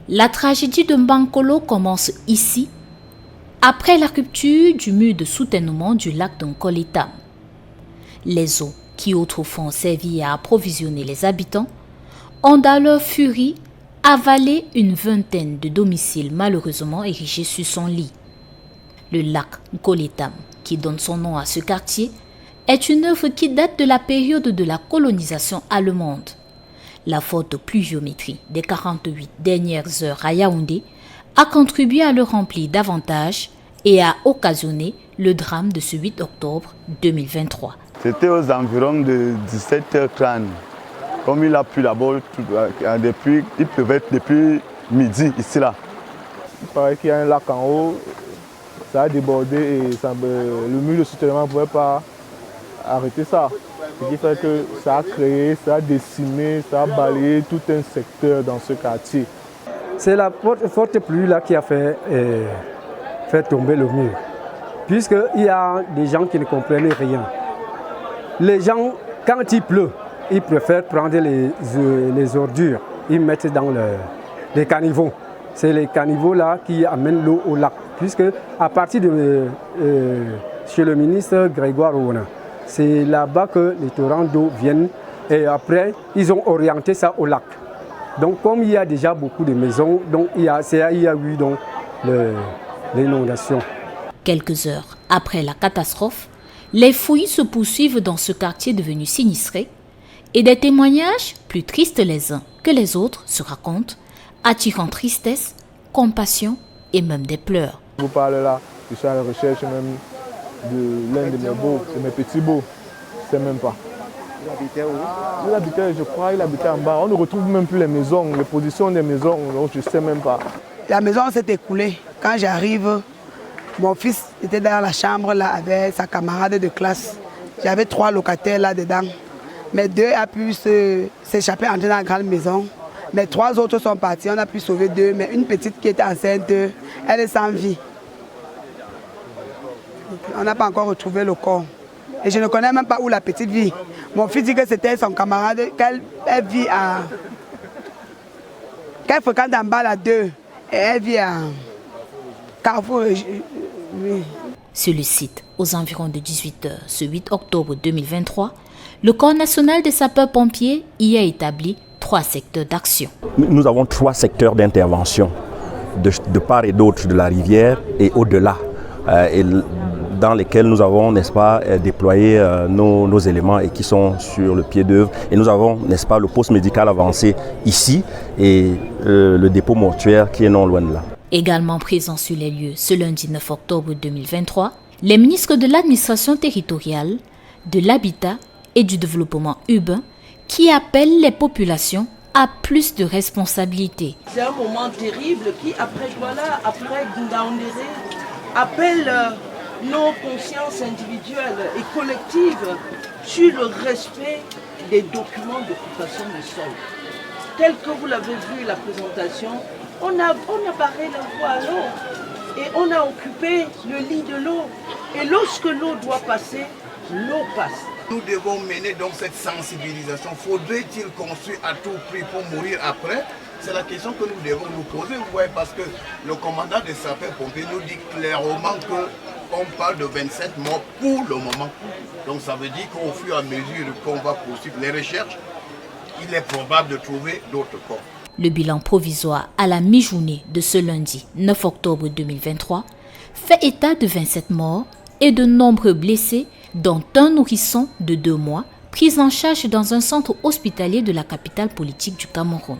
La tragédie de Mbankolo commence ici, après la rupture du mur de soutènement du lac d'Nkoletam. Les eaux, qui autrefois ont servi à approvisionner les habitants, ont dans leur furie avalé une vingtaine de domiciles malheureusement érigés sur son lit. Le lac Nkoletam, qui donne son nom à ce quartier, est une œuvre qui date de la période de la colonisation allemande. La forte pluviométrie des 48 dernières heures à Yaoundé a contribué à le remplir davantage et a occasionné le drame de ce 8 octobre 2023. C'était aux environs de 17h30. Comme il a plu là-bas, il pleuvait depuis midi ici là. Il paraît qu'il y a un lac en haut, ça a débordé et le mur de soutènement ne pouvait pas arrêter ça. Ce qui fait que ça a créé, ça a décimé, ça a balayé tout un secteur dans ce quartier. C'est la forte pluie là qui a fait tomber le mur. Puisqu'il y a des gens qui ne comprennent rien. Les gens, quand il pleut, ils préfèrent prendre les ordures, ils mettent dans les caniveaux. C'est les caniveaux là qui amènent l'eau au lac. Puisque à partir de chez le ministre Grégoire Ouona, c'est là-bas que les torrents d'eau viennent et après, ils ont orienté ça au lac. Donc, comme il y a déjà beaucoup de maisons, donc il y a eu donc l'inondation. Quelques heures après la catastrophe, les fouilles se poursuivent dans ce quartier devenu sinistré et des témoignages, plus tristes les uns que les autres, se racontent, attirant tristesse, compassion et même des pleurs. Je vous parle là, je suis à la recherche même de l'un de mes beaux, de mes petits beaux, je ne sais même pas. Il habitait où? Il habitait, je crois, il habitait en bas. On ne retrouve même plus les maisons, les positions des maisons, donc je ne sais même pas. La maison s'est écoulée. Quand j'arrive, mon fils était dans la chambre là avec sa camarade de classe. J'avais 3 locataires là-dedans. Mais 2 ont pu s'échapper, entrer dans la grande maison. Mais 3 autres sont partis, on a pu sauver 2. Mais une petite qui était enceinte, elle est sans vie. On n'a pas encore retrouvé le corps. Et je ne connais même pas où la petite vit. Mon fils dit que c'était son camarade, qu'elle vit à... qu'elle fréquente en bas là 2. Et elle vit à Carrefour. Oui. Sur le site, aux environs de 18h, ce 8 octobre 2023, le Corps national des sapeurs-pompiers y a établi 3 secteurs d'action. Nous avons 3 secteurs d'intervention, de part et d'autre de la rivière et au-delà. Dans lesquels nous avons, n'est-ce pas, déployé nos éléments et qui sont sur le pied d'œuvre. Et nous avons, n'est-ce pas, le poste médical avancé ici et le dépôt mortuaire qui est non loin de là. Également présents sur les lieux ce lundi 9 octobre 2023, les ministres de l'administration territoriale, de l'habitat et du développement urbain qui appellent les populations à plus de responsabilités. C'est un moment terrible qui, après Douala, après Ngaoundéré, appelle nos consciences individuelles et collectives sur le respect des documents d'occupation du sol. Tel que vous l'avez vu, la présentation, on a barré la voie à l'eau et on a occupé le lit de l'eau. Et lorsque l'eau doit passer, l'eau passe. Nous devons mener donc cette sensibilisation. Faudrait-il construire à tout prix pour mourir après? C'est la question que nous devons nous poser, vous voyez, parce que le commandant des sapeurs-pompiers nous dit clairement qu'on parle de 27 morts pour le moment. Donc ça veut dire qu'au fur et à mesure qu'on va poursuivre les recherches, il est probable de trouver d'autres corps. Le bilan provisoire à la mi-journée de ce lundi 9 octobre 2023 fait état de 27 morts et de nombreux blessés, dont un nourrisson de 2 mois, pris en charge dans un centre hospitalier de la capitale politique du Cameroun.